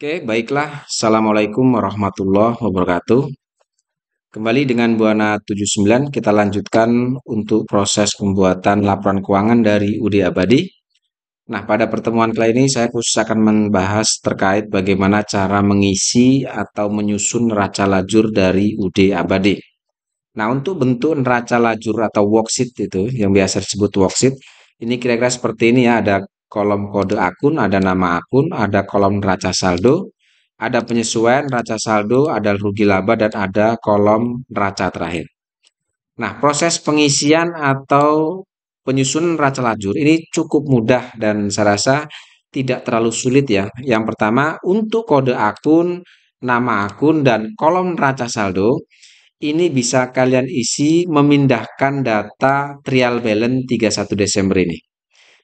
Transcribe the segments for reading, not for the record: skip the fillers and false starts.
Oke, baiklah. Assalamualaikum warahmatullahi wabarakatuh. Kembali dengan Buana 79, kita lanjutkan untuk proses pembuatan laporan keuangan dari UD Abadi. Nah, pada pertemuan kali ini saya khusus akan membahas terkait bagaimana cara mengisi atau menyusun neraca lajur dari UD Abadi. Nah, untuk bentuk neraca lajur atau worksheet itu, yang biasa disebut worksheet, ini kira-kira seperti ini ya, ada kolom kode akun, ada nama akun, ada kolom neraca saldo, ada penyesuaian neraca saldo, ada rugi laba, dan ada kolom neraca terakhir. Nah, proses pengisian atau penyusunan neraca lajur ini cukup mudah dan saya rasa tidak terlalu sulit ya. Yang pertama, untuk kode akun, nama akun, dan kolom neraca saldo, ini bisa kalian isi memindahkan data trial balance 31 Desember ini.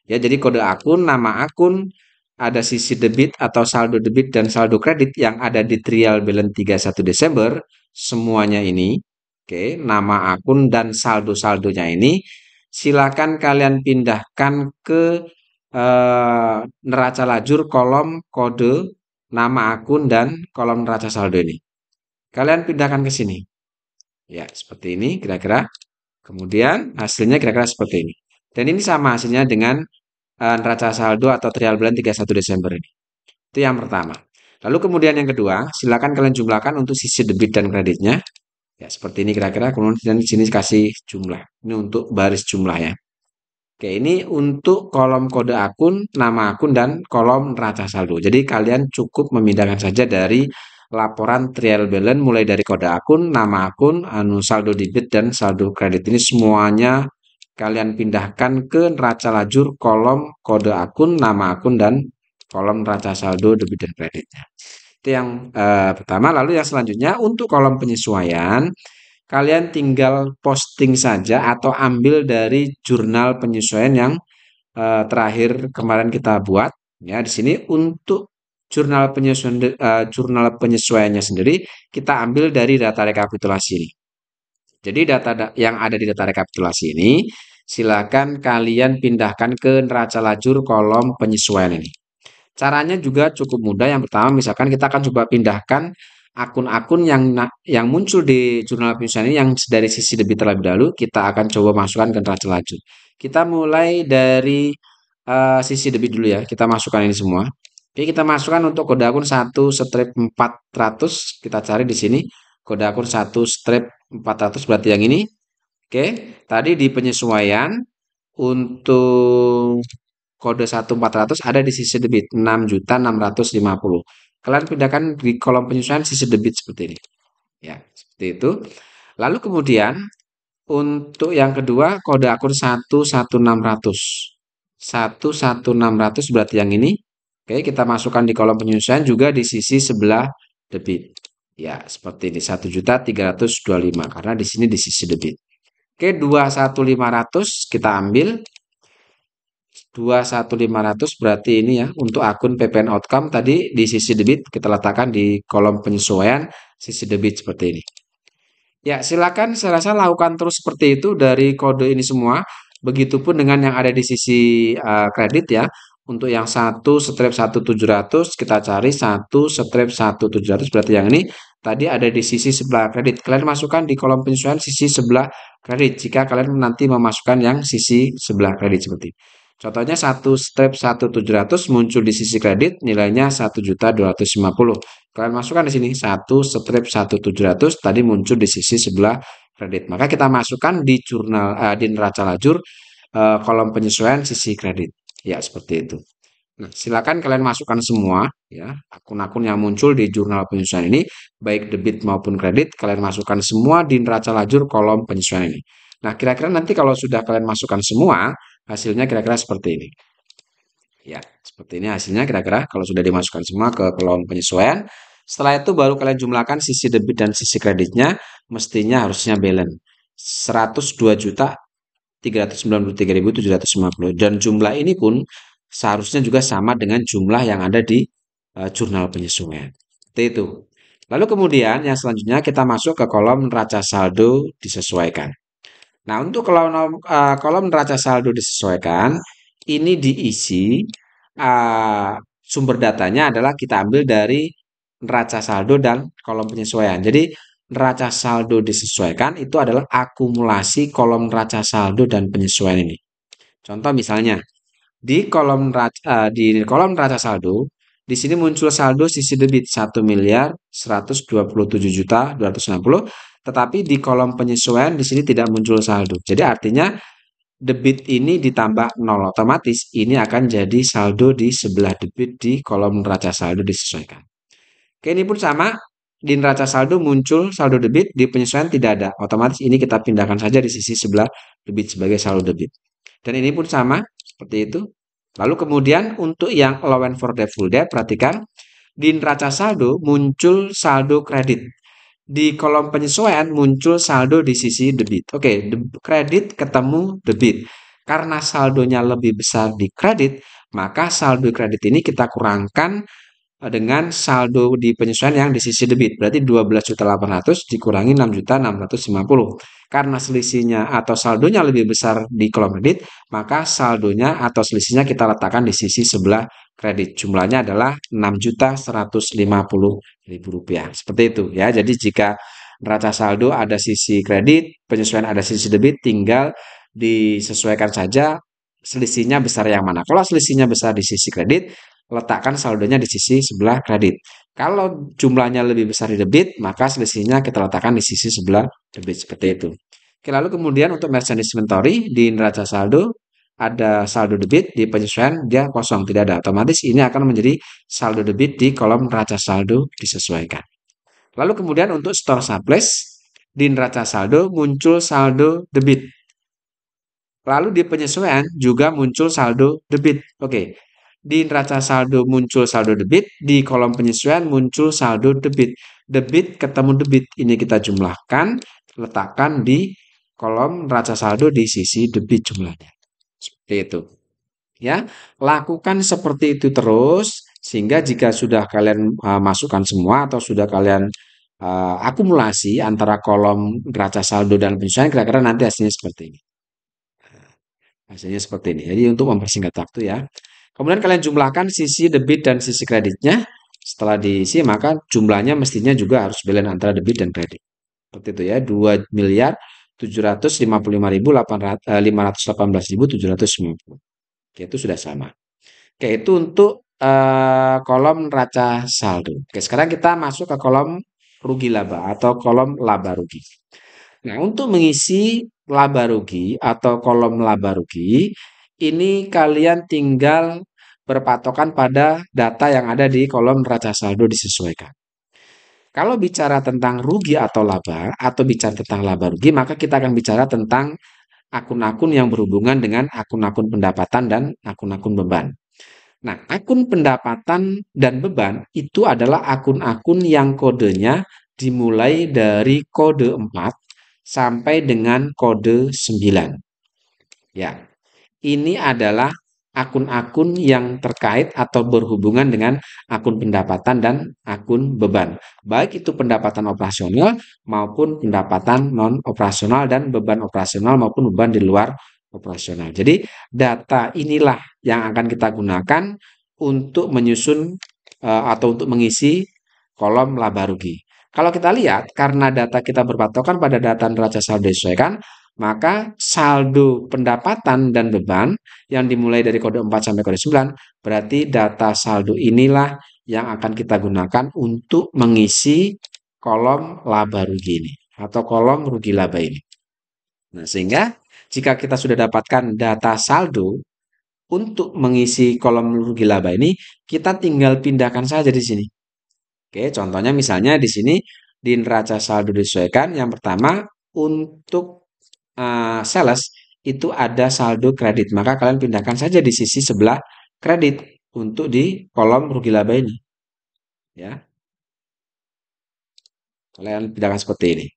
Ya, jadi kode akun, nama akun, ada sisi debit atau saldo debit dan saldo kredit yang ada di trial balance 31 Desember, semuanya ini, oke, nama akun dan saldo-saldonya ini, silakan kalian pindahkan ke neraca lajur kolom kode, nama akun, dan kolom neraca saldo ini. Kalian pindahkan ke sini. Ya, seperti ini kira-kira. Kemudian hasilnya kira-kira seperti ini. Dan ini sama hasilnya dengan neraca saldo atau trial balance 31 Desember ini. Itu yang pertama. Lalu kemudian yang kedua, silakan kalian jumlahkan untuk sisi debit dan kreditnya. Ya, seperti ini kira-kira. Kemudian di sini kasih jumlah. Ini untuk baris jumlah ya. Oke, ini untuk kolom kode akun, nama akun, dan kolom neraca saldo. Jadi kalian cukup memindahkan saja dari laporan trial balance mulai dari kode akun, nama akun, saldo debit, dan saldo kredit. Ini semuanya kalian pindahkan ke neraca lajur kolom kode akun, nama akun, dan kolom neraca saldo debit dan kreditnya. Itu yang pertama. Lalu yang selanjutnya untuk kolom penyesuaian, kalian tinggal posting saja atau ambil dari jurnal penyesuaian yang terakhir kemarin kita buat. Ya, di sini untuk jurnal penyesuaiannya sendiri kita ambil dari data rekapitulasi ini. Jadi data yang ada di data rekapitulasi ini silakan kalian pindahkan ke neraca lajur kolom penyesuaian ini. Caranya juga cukup mudah. Yang pertama, misalkan kita akan coba pindahkan akun-akun yang muncul di jurnal penyesuaian ini yang dari sisi debit terlebih dahulu, kita akan coba masukkan ke neraca lajur. Kita mulai dari sisi debit dulu ya. Kita masukkan ini semua. Oke, kita masukkan untuk kode akun 1/400. Kita cari di sini kode akun 1/400 berarti yang ini. Oke, tadi di penyesuaian untuk kode 1/400 ada di sisi debit 6.650. Kalian pindahkan di kolom penyesuaian sisi debit seperti ini. Ya, seperti itu. Lalu kemudian untuk yang kedua kode akun 11600. 11600 berarti yang ini. Oke, kita masukkan di kolom penyesuaian juga di sisi sebelah debit. Ya, seperti ini 1.325 karena di sini di sisi debit. Oke, 21500 kita ambil 21500 berarti ini ya untuk akun PPN outcome tadi di sisi debit kita letakkan di kolom penyesuaian sisi debit seperti ini. Ya, silakan saya rasa lakukan terus seperti itu dari kode ini semua. Begitupun dengan yang ada di sisi kredit ya. Untuk yang 1/1700 kita cari 1/1700 berarti yang ini tadi ada di sisi sebelah kredit. Kalian masukkan di kolom penyesuaian sisi sebelah kredit jika kalian nanti memasukkan yang sisi sebelah kredit seperti ini. Contohnya 1/1700 muncul di sisi kredit nilainya 1.250. Kalian masukkan di sini 1/1700 tadi muncul di sisi sebelah kredit. Maka kita masukkan di di neraca lajur kolom penyesuaian sisi kredit. Ya, seperti itu. Nah, silakan kalian masukkan semua ya akun-akun yang muncul di jurnal penyesuaian ini baik debit maupun kredit kalian masukkan semua di neraca lajur kolom penyesuaian ini. Nah, kira-kira nanti kalau sudah kalian masukkan semua hasilnya kira-kira seperti ini. Ya, seperti ini hasilnya kira-kira kalau sudah dimasukkan semua ke kolom penyesuaian. Setelah itu baru kalian jumlahkan sisi debit dan sisi kreditnya, mestinya harusnya balance 102.393.750 dan jumlah ini pun seharusnya juga sama dengan jumlah yang ada di jurnal penyesuaian. Seperti itu. Lalu kemudian yang selanjutnya kita masuk ke kolom neraca saldo disesuaikan. Nah, untuk kolom neraca saldo disesuaikan, ini diisi sumber datanya adalah kita ambil dari neraca saldo dan kolom penyesuaian. Jadi neraca saldo disesuaikan itu adalah akumulasi kolom neraca saldo dan penyesuaian ini. Contoh misalnya di kolom neraca saldo di sini muncul saldo sisi debit 1.127.260.000, tetapi di kolom penyesuaian di sini tidak muncul saldo. Jadi artinya debit ini ditambah 0, otomatis ini akan jadi saldo di sebelah debit di kolom neraca saldo disesuaikan. Oke, ini pun sama, di neraca saldo muncul saldo debit, di penyesuaian tidak ada. Otomatis ini kita pindahkan saja di sisi sebelah debit sebagai saldo debit. Dan ini pun sama, seperti itu. Lalu kemudian untuk yang allowance for debt full debt, perhatikan di neraca saldo muncul saldo kredit. Di kolom penyesuaian muncul saldo di sisi debit. Oke, kredit ketemu debit. Karena saldonya lebih besar di kredit, maka saldo kredit ini kita kurangkan dengan saldo di penyesuaian yang di sisi debit. Berarti 12.800.000 dikurangi 6.650.000. Karena selisihnya atau saldonya lebih besar di kolom kredit, maka saldonya atau selisihnya kita letakkan di sisi sebelah kredit. Jumlahnya adalah Rp6.150.000. Seperti itu ya. Jadi jika neraca saldo ada sisi kredit, penyesuaian ada sisi debit, tinggal disesuaikan saja selisihnya besar yang mana. Kalau selisihnya besar di sisi kredit, letakkan saldonya di sisi sebelah kredit. Kalau jumlahnya lebih besar di debit, maka selisihnya kita letakkan di sisi sebelah debit, seperti itu. Oke, lalu kemudian untuk merchandise inventory di neraca saldo ada saldo debit, di penyesuaian dia kosong, tidak ada. Otomatis ini akan menjadi saldo debit di kolom neraca saldo disesuaikan. Lalu kemudian untuk store surplus di neraca saldo muncul saldo debit. Lalu di penyesuaian juga muncul saldo debit. Oke, di neraca saldo muncul saldo debit, di kolom penyesuaian muncul saldo debit. Debit ketemu debit, ini kita jumlahkan, letakkan di kolom neraca saldo di sisi debit jumlahnya. Seperti itu. Ya, lakukan seperti itu terus sehingga jika sudah kalian masukkan semua atau sudah kalian akumulasi antara kolom neraca saldo dan penyesuaian, kira-kira nanti hasilnya seperti ini. Hasilnya seperti ini. Jadi untuk mempersingkat waktu ya. Kemudian kalian jumlahkan sisi debit dan sisi kreditnya. Setelah diisi maka jumlahnya mestinya juga harus balance antara debit dan kredit. Seperti itu ya, 2.755.518.790. Oke, itu sudah sama. Oke, itu untuk kolom neraca saldo. Oke, sekarang kita masuk ke kolom rugi laba atau kolom laba rugi. Nah, untuk mengisi laba rugi atau kolom laba rugi, ini kalian tinggal berpatokan pada data yang ada di kolom neraca saldo disesuaikan. Kalau bicara tentang rugi atau laba, atau bicara tentang laba rugi, maka kita akan bicara tentang akun-akun yang berhubungan dengan akun-akun pendapatan dan akun-akun beban. Nah, akun pendapatan dan beban itu adalah akun-akun yang kodenya dimulai dari kode 4 sampai dengan kode 9. Ya, ini adalah akun-akun yang terkait atau berhubungan dengan akun pendapatan dan akun beban. Baik itu pendapatan operasional maupun pendapatan non-operasional dan beban operasional maupun beban di luar operasional. Jadi data inilah yang akan kita gunakan untuk menyusun atau untuk mengisi kolom laba rugi. Kalau kita lihat, karena data kita berpatokan pada data neraca saldo disesuaikan, maka saldo pendapatan dan beban yang dimulai dari kode 4 sampai kode 9, berarti data saldo inilah yang akan kita gunakan untuk mengisi kolom laba rugi ini atau kolom rugi laba ini. Nah, sehingga jika kita sudah dapatkan data saldo untuk mengisi kolom rugi laba ini, kita tinggal pindahkan saja di sini. Oke, contohnya misalnya di sini di neraca saldo disesuaikan, yang pertama untuk sales itu ada saldo kredit, maka kalian pindahkan saja di sisi sebelah kredit untuk di kolom rugi laba ini. Ya, kalian pindahkan seperti ini.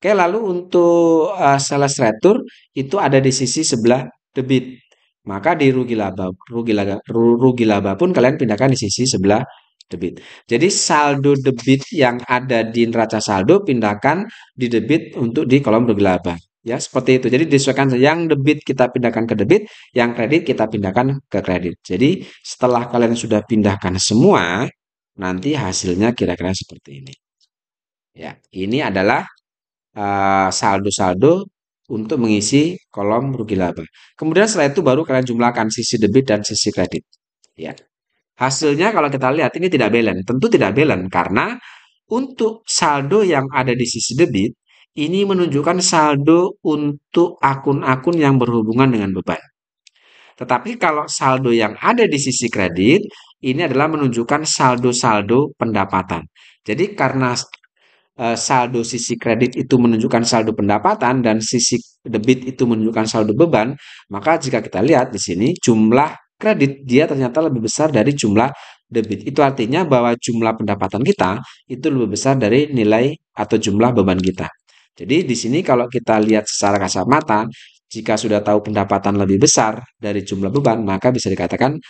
Oke, lalu untuk sales retur itu ada di sisi sebelah debit. Maka di rugi laba pun kalian pindahkan di sisi sebelah debit. Jadi saldo debit yang ada di neraca saldo pindahkan di debit untuk di kolom rugi laba. Ya, seperti itu. Jadi disesuaikan yang debit kita pindahkan ke debit, yang kredit kita pindahkan ke kredit. Jadi setelah kalian sudah pindahkan semua, nanti hasilnya kira-kira seperti ini. Ya, ini adalah saldo-saldo untuk mengisi kolom rugi laba. Kemudian setelah itu baru kalian jumlahkan sisi debit dan sisi kredit. Ya. Hasilnya kalau kita lihat ini tidak balance. Tentu tidak balance karena untuk saldo yang ada di sisi debit ini menunjukkan saldo untuk akun-akun yang berhubungan dengan beban. Tetapi kalau saldo yang ada di sisi kredit ini adalah menunjukkan saldo-saldo pendapatan. Jadi karena saldo sisi kredit itu menunjukkan saldo pendapatan dan sisi debit itu menunjukkan saldo beban, maka jika kita lihat di sini jumlah kredit dia ternyata lebih besar dari jumlah debit. Itu artinya bahwa jumlah pendapatan kita itu lebih besar dari nilai atau jumlah beban kita. Jadi di sini kalau kita lihat secara kasat mata, jika sudah tahu pendapatan lebih besar dari jumlah beban, maka bisa dikatakan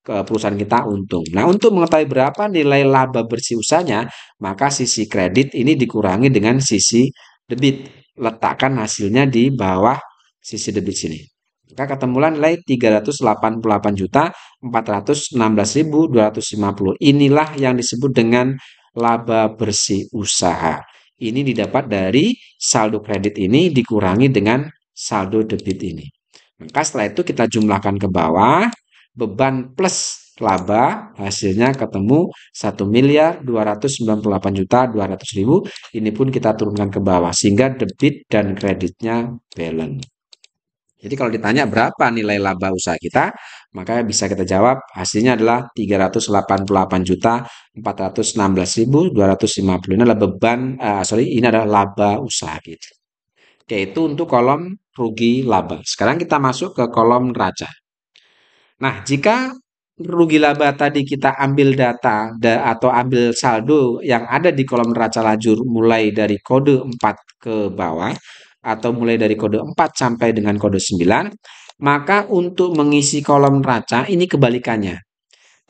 ke perusahaan kita untung. Nah, untuk mengetahui berapa nilai laba bersih usahanya, maka sisi kredit ini dikurangi dengan sisi debit. Letakkan hasilnya di bawah sisi debit sini. Maka ketemulah nilai 388.416.250. Inilah yang disebut dengan laba bersih usaha. Ini didapat dari saldo kredit ini dikurangi dengan saldo debit ini. Maka setelah itu kita jumlahkan ke bawah, beban plus laba hasilnya ketemu 1.298.200.000. Ini pun kita turunkan ke bawah sehingga debit dan kreditnya balance. Jadi kalau ditanya berapa nilai laba usaha kita, maka bisa kita jawab hasilnya adalah 388.416.250. Ini adalah ini adalah laba usaha kita. Yaitu untuk kolom rugi laba. Sekarang kita masuk ke kolom neraca. Nah, jika rugi laba tadi kita ambil data atau ambil saldo yang ada di kolom neraca lajur mulai dari kode 4 ke bawah atau mulai dari kode 4 sampai dengan kode 9, maka untuk mengisi kolom neraca ini kebalikannya.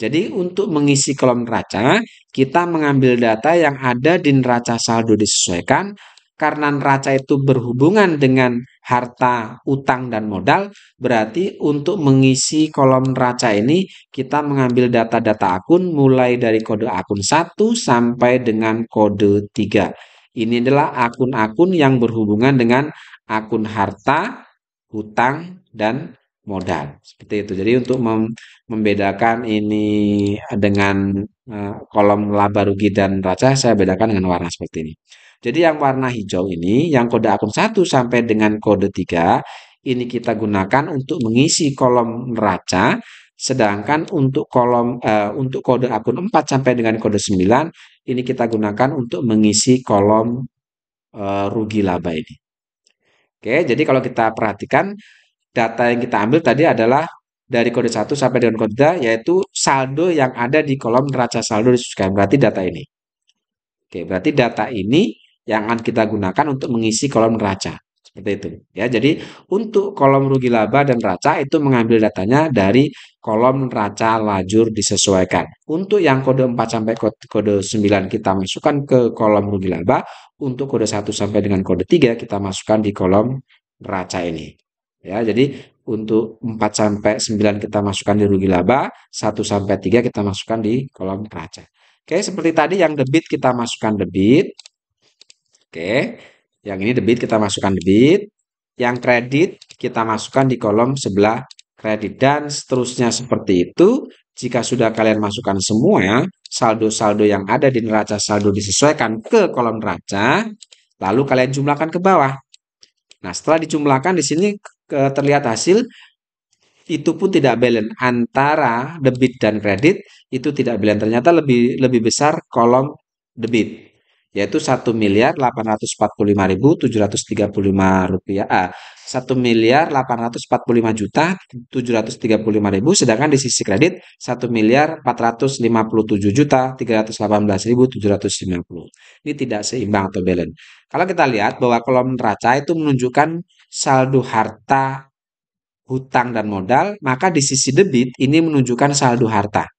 Jadi untuk mengisi kolom neraca, kita mengambil data yang ada di neraca saldo disesuaikan. Karena neraca itu berhubungan dengan harta, utang, dan modal, berarti untuk mengisi kolom neraca ini kita mengambil data-data akun mulai dari kode akun 1 sampai dengan kode 3. Ini adalah akun-akun yang berhubungan dengan akun harta, hutang, dan modal. Seperti itu. Jadi untuk membedakan ini dengan kolom laba rugi dan neraca, saya bedakan dengan warna seperti ini. Jadi yang warna hijau ini, yang kode akun 1 sampai dengan kode 3, ini kita gunakan untuk mengisi kolom neraca, sedangkan untuk untuk kode akun 4 sampai dengan kode 9, ini kita gunakan untuk mengisi kolom rugi laba ini. Oke, jadi kalau kita perhatikan, data yang kita ambil tadi adalah dari kode 1 sampai dengan kode 3, yaitu saldo yang ada di kolom neraca saldo disesuaikan. Berarti data ini. Oke, berarti data ini yang akan kita gunakan untuk mengisi kolom neraca. Seperti itu. Ya, jadi untuk kolom rugi laba dan neraca itu mengambil datanya dari kolom neraca lajur disesuaikan. Untuk yang kode 4 sampai kode 9 kita masukkan ke kolom rugi laba. Untuk kode 1 sampai dengan kode 3 kita masukkan di kolom neraca ini. Ya, jadi untuk 4 sampai 9 kita masukkan di rugi laba, 1 sampai 3 kita masukkan di kolom neraca. Oke, seperti tadi yang debit kita masukkan debit. Oke, yang ini debit kita masukkan debit. Yang kredit kita masukkan di kolom sebelah kredit dan seterusnya seperti itu. Jika sudah kalian masukkan semua saldo-saldo yang ada di neraca saldo disesuaikan ke kolom neraca, lalu kalian jumlahkan ke bawah. Nah, setelah dijumlahkan di sini terlihat hasil itu pun tidak balance antara debit dan kredit, itu tidak balance. Ternyata lebih besar kolom debit, yaitu 1.845.735 rupiah. 1.845.735.000, sedangkan di sisi kredit 1.457.318.750. Ini tidak seimbang atau balance. Kalau kita lihat bahwa kolom neraca itu menunjukkan saldo harta, hutang, dan modal, maka di sisi debit ini menunjukkan saldo harta.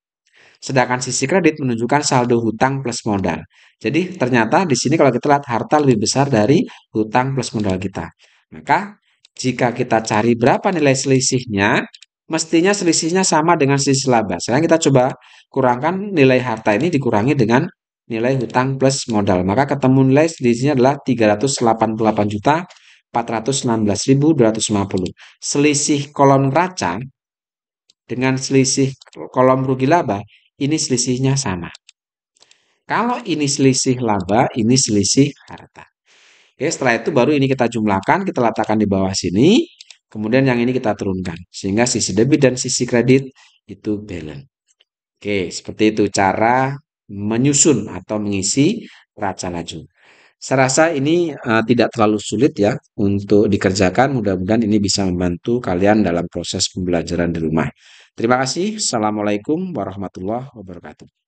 Sedangkan sisi kredit menunjukkan saldo hutang plus modal. Jadi ternyata di sini kalau kita lihat harta lebih besar dari hutang plus modal kita. Maka jika kita cari berapa nilai selisihnya, mestinya selisihnya sama dengan selisih laba. Sekarang kita coba kurangkan nilai harta ini dikurangi dengan nilai hutang plus modal. Maka ketemu nilai selisihnya adalah 388.416.250. Selisih kolom neraca dengan selisih kolom rugi laba, ini selisihnya sama. Kalau ini selisih laba, ini selisih harta. Oke, setelah itu baru ini kita jumlahkan, kita letakkan di bawah sini. Kemudian yang ini kita turunkan. Sehingga sisi debit dan sisi kredit itu balance. Oke, seperti itu cara menyusun atau mengisi neraca laju. Saya rasa ini tidak terlalu sulit ya untuk dikerjakan. Mudah-mudahan ini bisa membantu kalian dalam proses pembelajaran di rumah. Terima kasih. Assalamualaikum warahmatullahi wabarakatuh.